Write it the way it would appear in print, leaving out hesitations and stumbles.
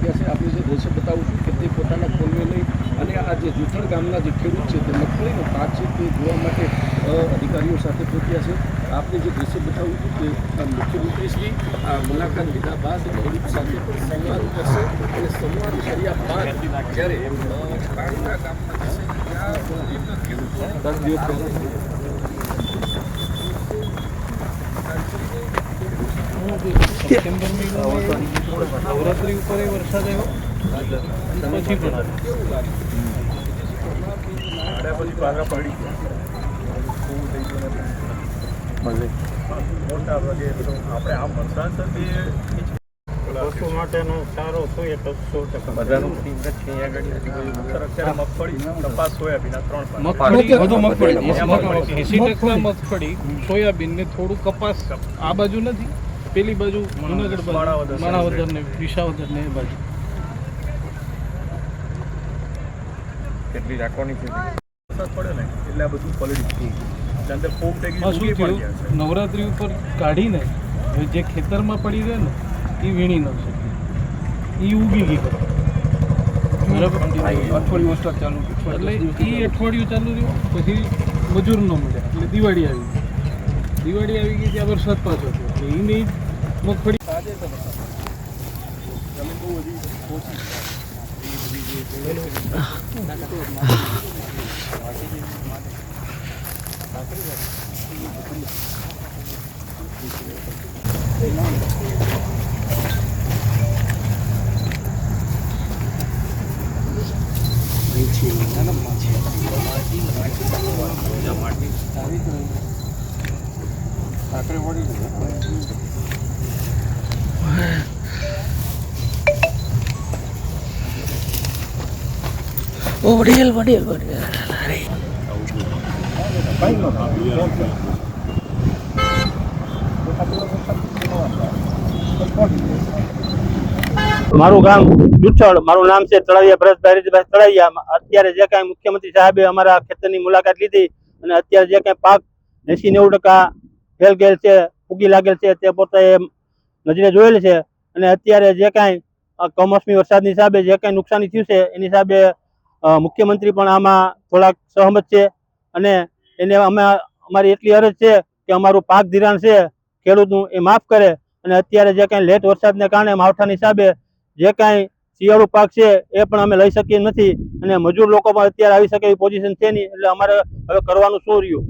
પહોંચ્યા છે। આપણે જે દ્રશ્ય બતાવું છું કે તે પોતાના ફોનને લઈ અને આ જે જૂથળ ગામના જે ખેડૂત છે તે મગફળીનો પાક છે તે જોવા માટે અધિકારીઓ સાથે પહોંચ્યા છે। આપણે જે દ્રશ્ય બતાવું છું કે મુખ્યમંત્રીશ્રી આ મુલાકાત લીધા બાદ ખેડૂત સાથે પણ સંવાદ કરશે અને સંવાદ કર્યા બાદ જ્યારે પાણીના ગામમાં જશે ત્યાં સપ્ટેમ્બર મહિનામાં નવરાત્રી ઉપર વરસાદ આવ્યો પછી પણ પાઘા પડી મોટા ભાગે આપણે આમ વરસાદ પશુ માટેનો સારો જોઈએ તો 100% બધાનું અત્યારે મગફળી કપાસ સોયાબીન 3 વધુ મગફળી 80% મગફળી સોયાબીન ને થોડું કપાસ આ બાજુ નથી, પેલી બાજુ જુનાગઢ માણાવદર ને વિસાવદર ને એ બાજુ કેટલી રાખવાની છે વરસાદ પડે ને એટલે આ બધું પલળી ગયું અંદર ફોગ થઈ ગયું શું થયું નવરાત્રી ઉપર કાઢીને હવે જે ખેતરમાં પડી રહે ને એ વીણી ન શકે, એ ઉગી ગઈ બરાબર। અઠવાડિયું વરસાદ ચાલુ એટલે એ અઠવાડિયું ચાલુ રહ્યું પછી મજૂર ન મળ્યા એટલે દિવાળી આવી ગઈ ત્યાં વરસાદ પાછો થયો એટલે એની મગફળી આજે તો વરસાદ જમીન બહુ બધી ઓછી વડીલ મારું ગામ જુઠ્ઠળ, મારું નામ છે તળાવિયા ભરતભાઈ રીતભાઈ તળાવિયા। અત્યારે જે કાંઈ મુખ્યમંત્રી સાહેબે અમારા ખેતરની મુલાકાત લીધી અને અત્યારે જે કાંઈ પાક 80-90% ફેલ ગયેલ છે, ઉગી લાગેલ છે તે પોતે નજરે જોયેલ છે અને અત્યારે જે કાંઈ કમોસમી વરસાદની હિસાબે જે કાંઈ નુકસાની થયું છે એની હિસાબે મુખ્યમંત્રી પણ આમાં થોડાક સહમત છે અને એને અમારી એટલી અરજ છે કે અમારું પાક ધિરાણ છે ખેડૂતનું એ માફ કરે અને અત્યારે જે કાંઈ લેટ વરસાદને કારણે માવઠાની હિસાબે જે કાંઈ શિયાળુ પાક છે એ પણ અમે લઈ શકીએ નથી અને મજૂર લોકો પણ અત્યારે આવી શકે એવી પોઝિશન છે નહીં, એટલે અમારે હવે કરવાનું શું રહ્યું।